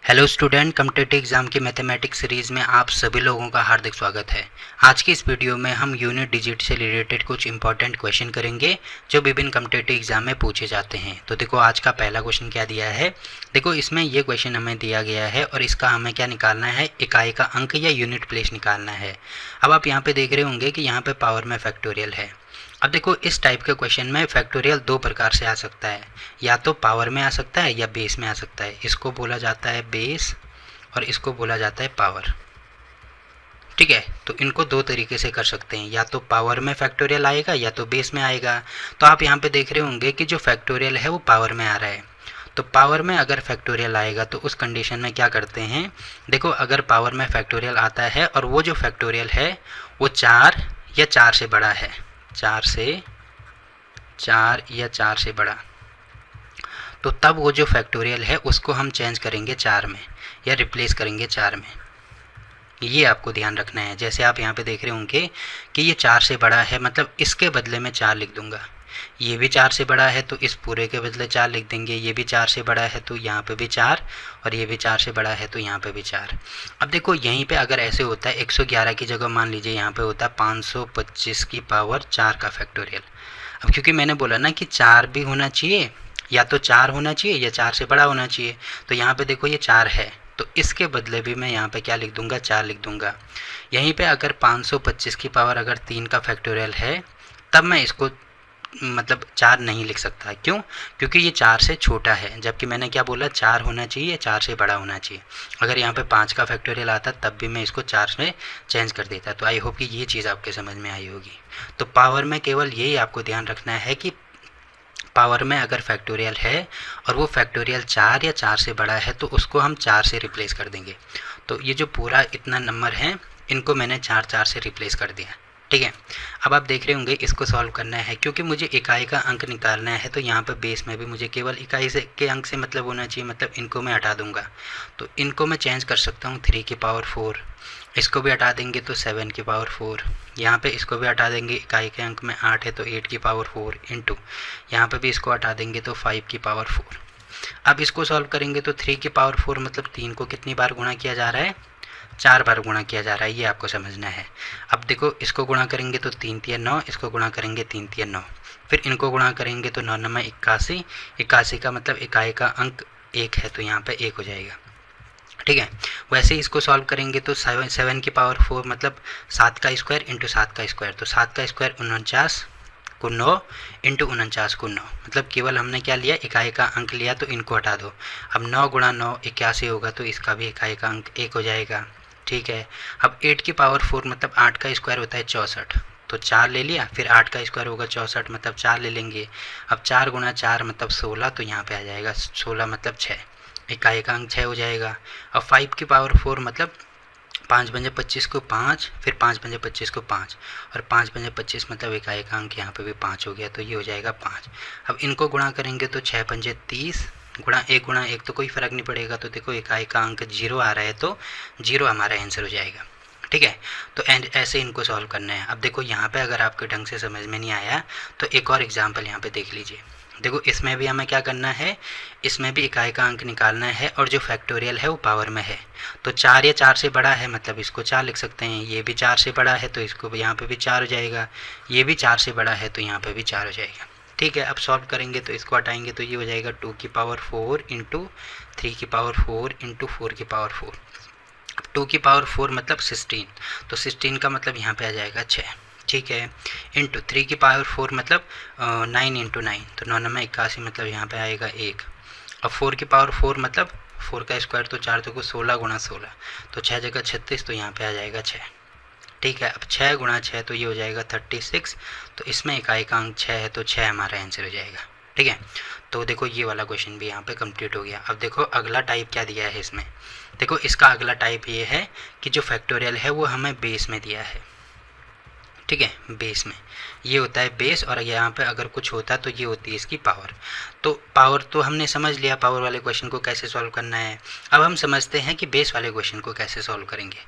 Hello student, competitive exam की mathematics series में आप सभी लोगों का हार्दिक स्वागत है। आज की इस वीडियो में हम यूनिट डिजिट से रिलेटेड कुछ इंपॉर्टेंट क्वेश्चन करेंगे जो विभिन्न कॉम्पिटिटिव एग्जाम में पूछे जाते हैं। तो देखो आज का पहला क्वेश्चन क्या दिया है। देखो इसमें ये क्वेश्चन हमें दिया गया है और इसका हमें क्या निकालना है, इकाई का अंक या यूनिट प्लेस निकालना है। अब आप यहाँ पे देख रहे होंगे कि यहाँ पे पावर में फैक्टोरियल है। अब देखो इस टाइप के क्वेश्चन में फैक्टोरियल दो प्रकार से आ सकता है, या तो पावर में आ सकता है या बेस में आ सकता है। इसको बोला जाता है बेस और इसको बोला जाता है पावर। ठीक है, तो इनको दो तरीके से कर सकते हैं, या तो पावर में फैक्टोरियल आएगा या तो बेस में आएगा। तो आप यहाँ पे देख रहे होंगे कि जो फैक्टोरियल है वो पावर में आ रहा है। तो पावर में अगर फैक्टोरियल आएगा तो उस कंडीशन में क्या करते हैं, देखो अगर पावर में फैक्टोरियल आता है और वो जो फैक्टोरियल है वो 4 या 4 से बड़ा है, 4 या 4 से बड़ा, तो तब वो जो फैक्टोरियल है उसको हम चेंज करेंगे 4 में या रिप्लेस करेंगे 4 में। ये आपको ध्यान रखना है। जैसे आप यहाँ पे देख रहे होंगे कि ये 4 से बड़ा है, मतलब इसके बदले में 4 लिख दूंगा। ये भी 4 से बड़ा है तो इस पूरे के बदले 4 लिख देंगे। ये भी 4 से बड़ा है तो यहाँ पे भी 4, और ये भी 4 से बड़ा है तो यहाँ पे भी 4। अब देखो यहीं पे अगर ऐसे होता है 111 की जगह मान लीजिए यहाँ पे होता है 525 की पावर 4 का फैक्टोरियल। अब क्योंकि मैंने बोला ना कि 4 भी होना चाहिए, या तो 4 होना चाहिए या 4 से बड़ा होना चाहिए, तो यहाँ पे देखो ये 4 है तो इसके बदले भी मैं यहाँ पे क्या लिख दूंगा, 4 लिख दूंगा। यहीं पे अगर 525 की पावर अगर 3 का फैक्टोरियल है तब मैं इसको मतलब 4 नहीं लिख सकता। क्यों? क्योंकि ये 4 से छोटा है, जबकि मैंने क्या बोला 4 होना चाहिए, 4 से बड़ा होना चाहिए। अगर यहाँ पे 5 का फैक्टोरियल आता तब भी मैं इसको 4 में चेंज कर देता। तो आई होप कि ये चीज़ आपके समझ में आई होगी। तो पावर में केवल यही आपको ध्यान रखना है कि पावर में अगर फैक्टोरियल है और वो फैक्टोरियल 4 या 4 से बड़ा है तो उसको हम 4 से रिप्लेस कर देंगे। तो ये जो पूरा इतना नंबर है इनको मैंने 4 से रिप्लेस कर दिया। ठीक है, अब आप देख रहे होंगे इसको सॉल्व करना है। क्योंकि मुझे इकाई का अंक निकालना है तो यहाँ पर बेस में भी मुझे केवल इकाई से के अंक से मतलब होना चाहिए, मतलब इनको मैं हटा दूंगा। तो इनको मैं चेंज कर सकता हूँ 3 की पावर 4, इसको भी हटा देंगे तो 7 की पावर 4, यहाँ पे इसको भी हटा देंगे, इकाई के अंक में 8 है तो 8 की पावर 4 इंटू यहाँ पे भी इसको हटा देंगे तो 5 की पावर 4। अब इसको सॉल्व करेंगे तो 3 की पावर 4 मतलब 3 को कितनी बार गुणा किया जा रहा है, 4 बार गुणा किया जा रहा है, ये आपको समझना है। अब देखो इसको गुणा करेंगे तो 3 तिया 9, इसको गुणा करेंगे 3 तिया 9, फिर इनको गुणा करेंगे तो 9 9 81, 81 का मतलब इकाई का अंक 1 है तो यहाँ पे 1 हो जाएगा। ठीक है, वैसे ही इसको सॉल्व करेंगे तो 7 की पावर 4 मतलब 7 का स्क्वायर इंटू 7 का स्क्वायर, तो 7 का स्क्वायर 49 को 9 इंटू 49 को 9, मतलब केवल हमने क्या लिया, इकाई का अंक लिया, तो इनको हटा दो। अब 9 गुणा 9 81 होगा तो इसका भी इकाई का अंक 1 हो जाएगा। ठीक है, अब 8 की पावर 4 मतलब 8 का स्क्वायर होता है 64, तो 4 ले लिया, फिर 8 का स्क्वायर होगा 64 मतलब 4 ले लेंगे। अब 4 गुणा 4 मतलब 16, तो यहाँ पे आ जाएगा 16 मतलब 6, इकाई का अंक 6 हो जाएगा। अब 5 की पावर 4 मतलब 5 पंजे 25 को 5, फिर 5 पंजे 25 को 5, और 5 पंजे 25 मतलब इकाई का अंक यहाँ पे भी 5 हो गया, तो ये हो जाएगा 5। अब इनको गुणा करेंगे तो 6 पंजे 30 गुणा 1 तो कोई फ़र्क नहीं पड़ेगा, तो देखो इकाई का अंक 0 आ रहा है तो 0 हमारा आंसर हो जाएगा। ठीक है, तो ऐसे इनको सॉल्व करना है। अब देखो यहाँ पे अगर आपके ढंग से समझ में नहीं आया तो एक और एग्जाम्पल यहाँ पे देख लीजिए। देखो इसमें भी हमें क्या करना है, इसमें भी इकाई का अंक निकालना है और जो फैक्टोरियल है वो पावर में है, तो 4 या 4 से बड़ा है मतलब इसको 4 लिख सकते हैं। ये भी 4 से बड़ा है तो इसको यहाँ पे भी 4 हो जाएगा, ये भी 4 से बड़ा है तो यहाँ पे भी 4 हो जाएगा। ठीक है, अब सॉल्व करेंगे तो इसको हटाएंगे तो ये हो जाएगा 2 की पावर 4 इंटू 3 की पावर 4 इंटू 4 की पावर 4। 2 की पावर 4 मतलब 16, तो 16 का मतलब यहाँ पे आ जाएगा 6। ठीक है, इंटू 3 की पावर 4 मतलब 9 इंटू 9, तो 9 9 81 मतलब यहाँ पे आएगा 1। अब 4 की पावर 4 मतलब 4 का स्क्वायर तो 4 तो 16 गुणा 16, तो 6 जगह 36, तो यहाँ पे आ जाएगा 6। ठीक है, अब 6 गुणा 6 तो ये हो जाएगा 36, तो इसमें इकाई का अंक 6 है तो 6 हमारा आंसर हो जाएगा। ठीक है, तो देखो ये वाला क्वेश्चन भी यहाँ पे कंप्लीट हो गया। अब देखो अगला टाइप क्या दिया है इसमें। देखो इसका अगला टाइप ये है कि जो फैक्टोरियल है वो हमें बेस में दिया है। ठीक है, बेस में ये होता है बेस, और यहाँ पे अगर कुछ होता तो ये होती है इसकी पावर। तो पावर तो हमने समझ लिया पावर वाले क्वेश्चन को कैसे सॉल्व करना है। अब हम समझते हैं कि बेस वाले क्वेश्चन को कैसे सॉल्व करेंगे।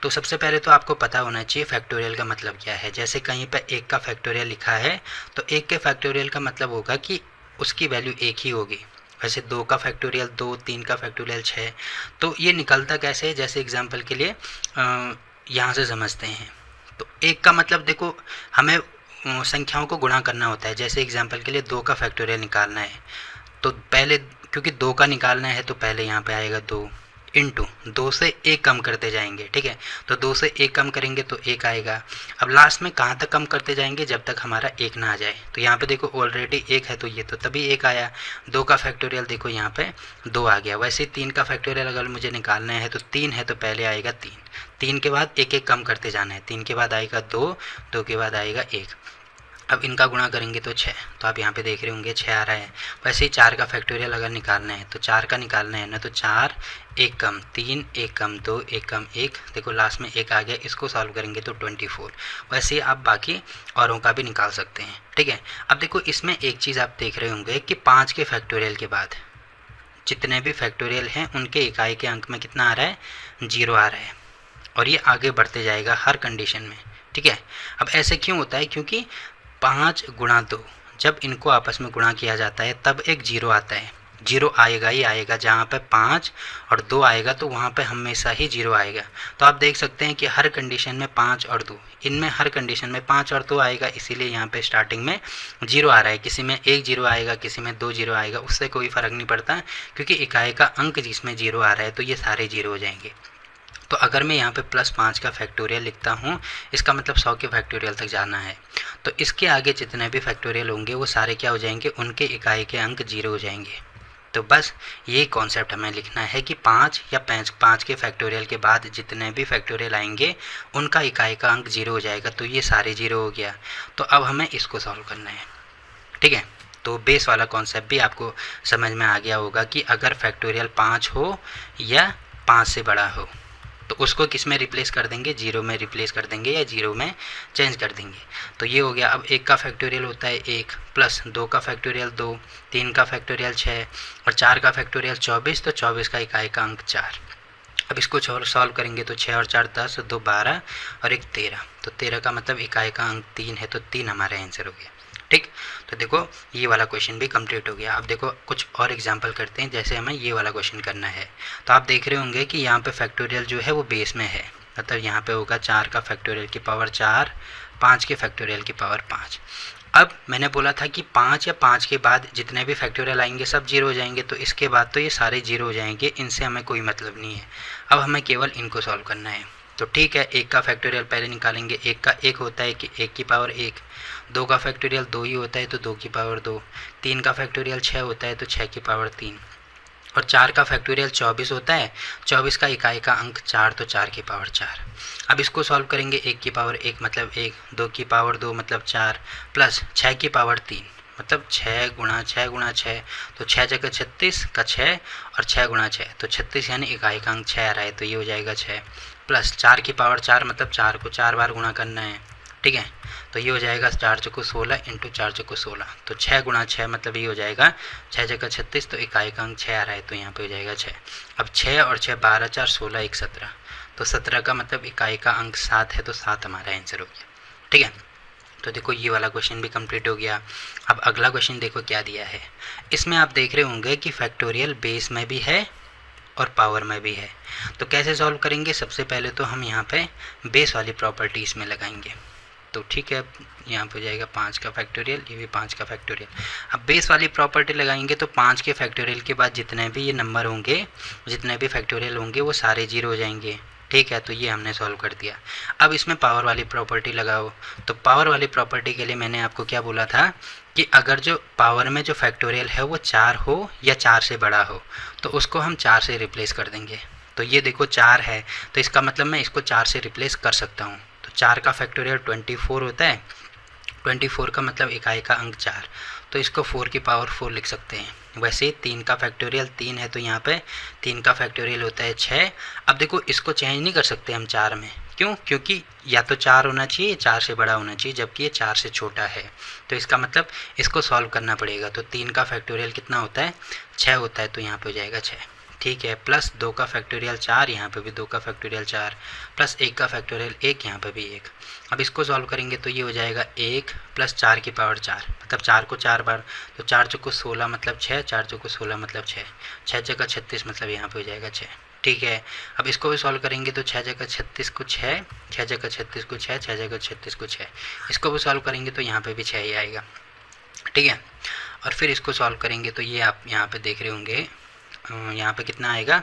तो सबसे पहले तो आपको पता होना चाहिए फैक्टोरियल का मतलब क्या है। जैसे कहीं पर 1 का फैक्टोरियल लिखा है तो 1 के फैक्टोरियल का मतलब होगा कि उसकी वैल्यू 1 ही होगी। वैसे 2 का फैक्टोरियल 2, 3 का फैक्टोरियल 6। तो ये निकलता कैसे है, जैसे एग्जांपल के लिए यहाँ से समझते हैं। तो 1 का मतलब देखो हमें संख्याओं को गुणा करना होता है। जैसे एग्जांपल के लिए 2 का फैक्टोरियल निकालना है, तो पहले क्योंकि 2 का निकालना है तो पहले यहाँ पे आएगा 2 इंटू 2 से 1 कम करते जाएंगे, ठीक है। तो 2 से 1 कम करेंगे तो 1 आएगा। अब लास्ट में कहाँ तक कम करते जाएंगे, जब तक हमारा 1 ना आ जाए। तो यहाँ पे देखो ऑलरेडी 1 है तो ये तो तभी 1 आया। 2 का फैक्टोरियल देखो यहाँ पे 2 आ गया। वैसे 3 का फैक्टोरियल अगर मुझे निकालना है तो 3 है तो पहले आएगा 3, 3 के बाद 1 1 कम करते जाना है। 3 के बाद आएगा 2, 2 के बाद आएगा 1। अब इनका गुणा करेंगे तो 6, तो आप यहाँ पे देख रहे होंगे 6 आ रहा है। वैसे ही 4 का फैक्टोरियल अगर निकालना है तो 4 का निकालना है ना, तो 4 1 कम 3, 1 कम 2, 1 कम 1, देखो लास्ट में 1 आ गया। इसको सॉल्व करेंगे तो 24। वैसे ही आप बाकी औरों का भी निकाल सकते हैं, ठीक है। अब देखो इसमें एक चीज़ आप देख रहे होंगे कि 5 के फैक्टोरियल के बाद जितने भी फैक्टोरियल हैं उनके इकाई के अंक में कितना आ रहा है, 0 आ रहा है। और ये आगे बढ़ते जाएगा हर कंडीशन में, ठीक है। अब ऐसे क्यों होता है, क्योंकि 5 गुणा 2 जब इनको आपस में गुणा किया जाता है तब एक 0 आता है। 0 आएगा ही आएगा, जहाँ पे 5 और 2 आएगा तो वहाँ पे हमेशा ही 0 आएगा। तो आप देख सकते हैं कि हर कंडीशन में 5 और 2, इनमें हर कंडीशन में 5 और 2 आएगा, इसीलिए यहाँ पे स्टार्टिंग में 0 आ रहा है। किसी में 1 0 आएगा, किसी में 2 0 आएगा, उससे कोई फ़र्क नहीं पड़ता, क्योंकि इकाई का अंक जिसमें 0 आ रहा है तो ये सारे 0 हो जाएंगे। तो अगर मैं यहाँ पे +5 का फैक्टोरियल लिखता हूँ, इसका मतलब 100 के फैक्टोरियल तक जाना है। तो इसके आगे जितने भी फैक्टोरियल होंगे वो सारे क्या हो जाएंगे, उनके इकाई के अंक 0 हो जाएंगे। तो बस ये कॉन्सेप्ट हमें लिखना है कि 5 या 5 के फैक्टोरियल के बाद जितने भी फैक्टोरियल आएंगे उनका इकाई का अंक 0 हो जाएगा। तो ये सारे 0 हो गया। तो अब हमें इसको सॉल्व करना है, ठीक है। तो बेस वाला कॉन्सेप्ट भी आपको समझ में आ गया होगा कि अगर फैक्टोरियल 5 हो या 5 से बड़ा हो तो उसको किस में रिप्लेस कर देंगे, 0 में रिप्लेस कर देंगे या 0 में चेंज कर देंगे। तो ये हो गया। अब 1 का फैक्टोरियल होता है 1, प्लस 2 का फैक्टोरियल 2, 3 का फैक्टोरियल 6 और 4 का फैक्टोरियल 24। तो 24 का इकाई का अंक 4। अब इसको सॉल्व करेंगे तो 6 और 4 10, 2 12 और 1 13। तो 13 का मतलब इकाई का अंक 3 है, तो 3 हमारा आंसर हो गया, ठीक। तो देखो ये वाला क्वेश्चन भी कंप्लीट हो गया। अब देखो कुछ और एग्जांपल करते हैं, जैसे हमें ये वाला क्वेश्चन करना है। तो आप देख रहे होंगे कि यहाँ पे फैक्टोरियल जो है वो बेस में है, मतलब यहाँ पे होगा 4 का फैक्टोरियल की पावर 4, 5 के फैक्टोरियल की पावर 5। अब मैंने बोला था कि 5 या 5 के बाद जितने भी फैक्टोरियल आएंगे सब 0 हो जाएंगे, तो इसके बाद तो ये सारे 0 हो जाएंगे, इनसे हमें कोई मतलब नहीं है। अब हमें केवल इनको सॉल्व करना है। तो ठीक है, 1 का फैक्टोरियल पहले निकालेंगे। 1 का 1 होता है कि 1 की पावर 1, 2 का फैक्टोरियल 2 ही होता है तो 2 की पावर 2, 3 का फैक्टोरियल 6 होता है तो 6 की पावर 3 और 4 का फैक्टोरियल 24 होता है। 24 का इकाई का अंक 4 तो 4 की पावर 4। अब इसको सॉल्व करेंगे। 1 की पावर 1 मतलब 1, 2 की पावर 2 मतलब 4, प्लस 6 की पावर 3 मतलब 6 गुणा 6 गुणा 6, तो 6 जगह 36 का 6 और 6 गुणा 6 तो 36, यानी इकाई का अंक 6 आ रहा है, तो ये हो जाएगा 6। प्लस 4 की पावर 4 मतलब 4 को 4 बार गुणा करना है, ठीक है। तो ये हो जाएगा 4 चौको 16 इंटू 4 चौको 16, तो 6 गुणा 6 मतलब ये हो जाएगा 6 जगह 36, तो इकाई का अंक 6 आ रहा है, तो यहाँ पे हो जाएगा 6। अब 6 और 6 12 4 16 1 17, तो 17 का मतलब इकाई का अंक 7 है, तो 7 हमारा आंसर हो गया, ठीक है। तो देखो ये वाला क्वेश्चन भी कंप्लीट हो गया। अब अगला क्वेश्चन देखो क्या दिया है। इसमें आप देख रहे होंगे कि फैक्टोरियल बेस में भी है और पावर में भी है। तो कैसे सॉल्व करेंगे, सबसे पहले तो हम यहाँ पे बेस वाली प्रॉपर्टी इसमें लगाएंगे। तो ठीक है, यहाँ पे हो जाएगा 5 का फैक्टोरियल, ये भी 5 का फैक्टोरियल। अब बेस वाली प्रॉपर्टी लगाएंगे तो 5 के फैक्टोरियल के बाद जितने भी ये नंबर होंगे, जितने भी फैक्टोरियल होंगे वो सारे 0 हो जाएंगे, ठीक है। तो ये हमने सॉल्व कर दिया। अब इसमें पावर वाली प्रॉपर्टी लगाओ। तो पावर वाली प्रॉपर्टी के लिए मैंने आपको क्या बोला था कि अगर जो पावर में जो फैक्टोरियल है वो 4 हो या 4 से बड़ा हो तो उसको हम 4 से रिप्लेस कर देंगे। तो ये देखो 4 है, तो इसका मतलब मैं इसको 4 से रिप्लेस कर सकता हूँ। तो 4 का फैक्टोरियल 24 होता है, 24 का मतलब इकाई का अंक 4, तो इसको 4 की पावर 4 लिख सकते हैं। वैसे 3 का फैक्टोरियल 3 है, तो यहाँ पे 3 का फैक्टोरियल होता है 6। अब देखो इसको चेंज नहीं कर सकते हम 4 में, क्यों? क्योंकि या तो 4 होना चाहिए, 4 से बड़ा होना चाहिए, जबकि ये 4 से छोटा है। तो इसका मतलब इसको सॉल्व करना पड़ेगा। तो 3 का फैक्टोरियल कितना होता है, 6 होता है, तो यहाँ पे हो जाएगा 6, ठीक है, प्लस 2 का फैक्टोरियल 4, यहाँ पे भी 2 का फैक्टोरियल 4, प्लस 1 का फैक्टोरियल 1, यहाँ पे भी 1। अब इसको सॉल्व करेंगे तो ये हो जाएगा 1 प्लस 4 की पावर 4, मतलब 4 को 4 बार, तो 4 चौको 16 मतलब 6, 4 चौको 16 मतलब 6, 6 जगह 36 मतलब यहाँ पे हो जाएगा 6। ठीक है, अब इसको भी सॉल्व करेंगे तो 6 जगह 36 को 6, 6 जगह 36 को 6, 6 जगह 36 को 6, इसको भी सॉल्व करेंगे तो यहाँ पे भी 6 ही आएगा। ठीक है, और फिर इसको सॉल्व करेंगे तो ये आप यहाँ पे देख रहे होंगे, यहाँ पे कितना आएगा,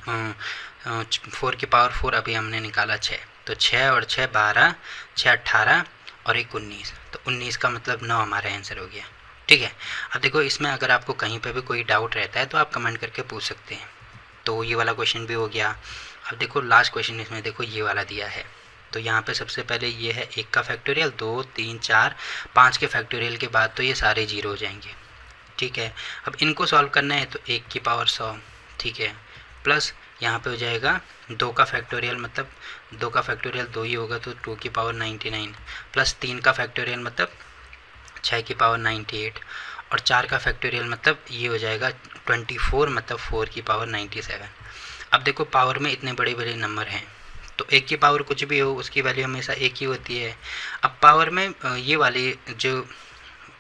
4 की पावर 4 अभी हमने निकाला 6, तो 6 और 6 12, 6 18 और 1 19, तो 19 का मतलब 9 हमारा आंसर हो गया। ठीक है, अब देखो इसमें अगर आपको कहीं पे भी कोई डाउट रहता है तो आप कमेंट करके पूछ सकते हैं। तो ये वाला क्वेश्चन भी हो गया। अब देखो लास्ट क्वेश्चन इसमें देखो ये वाला दिया है, तो यहाँ पे सबसे पहले ये है 1 का फैक्टोरियल, 2 3 4 5 के फैक्टोरियल के बाद तो ये सारे जीरो हो जाएंगे। ठीक है, अब इनको सॉल्व करना है तो 1 की पावर 100, ठीक है, प्लस यहाँ पे हो जाएगा 2 का फैक्टोरियल, मतलब 2 का फैक्टोरियल 2 ही होगा तो 2 की पावर 99, प्लस 3 का फैक्टोरियल मतलब 6 की पावर 98, और 4 का फैक्टोरियल मतलब ये हो जाएगा 24, मतलब 4 की पावर 97। अब देखो पावर में इतने बड़े बड़े नंबर हैं तो 1 की पावर कुछ भी हो उसकी वैल्यू हमेशा 1 ही होती है। अब पावर में ये वाली जो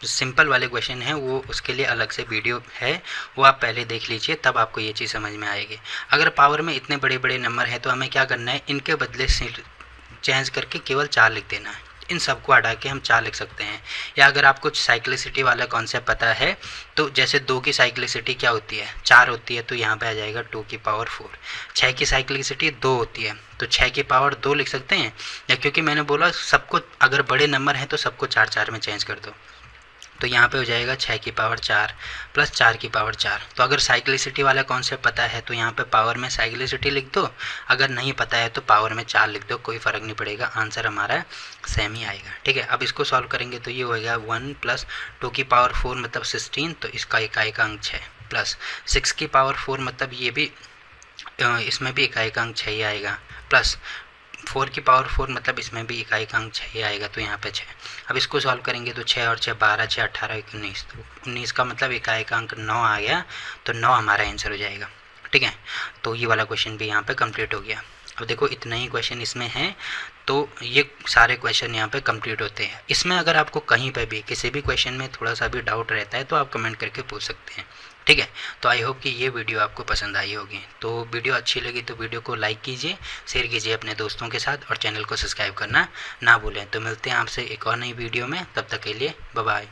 सिंपल वाले क्वेश्चन हैं वो उसके लिए अलग से वीडियो है, वो आप पहले देख लीजिए तब आपको ये चीज़ समझ में आएगी। अगर पावर में इतने बड़े बड़े नंबर हैं तो हमें क्या करना है, इनके बदले चेंज करके केवल 4 लिख देना है, इन सबको हटा के हम 4 लिख सकते हैं। या अगर आपको साइक्लिसिटी वाला कॉन्सेप्ट पता है तो जैसे 2 की साइक्लिसिटी क्या होती है, 4 होती है, तो यहाँ पे आ जाएगा 2 की पावर 4। 6 की साइक्लिसिटी 2 होती है तो 6 की पावर 2 लिख सकते हैं, या क्योंकि मैंने बोला सबको अगर बड़े नंबर हैं तो सबको 4 4 में चेंज कर दो, तो यहाँ पे हो जाएगा 6 की पावर 4 प्लस 4 की पावर 4। तो अगर साइक्लिसिटी वाला कॉन्सेप्ट पता है तो यहाँ पे पावर में साइक्लिसिटी लिख दो, अगर नहीं पता है तो पावर में 4 लिख दो, कोई फ़र्क नहीं पड़ेगा, आंसर हमारा सेम ही आएगा। ठीक है, अब इसको सॉल्व करेंगे तो ये होएगा 1 प्लस 2 की पावर 4 मतलब 16, तो इसका इकाई का अंक 6, प्लस 6 की पावर 4 मतलब ये भी इसमें भी इकाई का अंक 6 ही आएगा, प्लस 4 की पावर 4 मतलब इसमें भी इकाई का अंक 6 ही आएगा, तो यहाँ पे 6। अब इसको सॉल्व करेंगे तो 6 और 6 12, 6 18 19, तो 19 का मतलब इकाई का अंक 9 आ गया, तो 9 हमारा आंसर हो जाएगा। ठीक है, तो ये वाला क्वेश्चन भी यहाँ पे कंप्लीट हो गया। अब देखो इतना ही क्वेश्चन इसमें है, तो ये सारे क्वेश्चन यहाँ पे कंप्लीट होते हैं। इसमें अगर आपको कहीं पे भी किसी भी क्वेश्चन में थोड़ा सा भी डाउट रहता है तो आप कमेंट करके पूछ सकते हैं। ठीक है, तो आई होप कि ये वीडियो आपको पसंद आई होगी। तो वीडियो अच्छी लगी तो वीडियो को लाइक कीजिए, शेयर कीजिए अपने दोस्तों के साथ, और चैनल को सब्सक्राइब करना ना भूलें। तो मिलते हैं आपसे एक और नई वीडियो में, तब तक के लिए बाय बाय।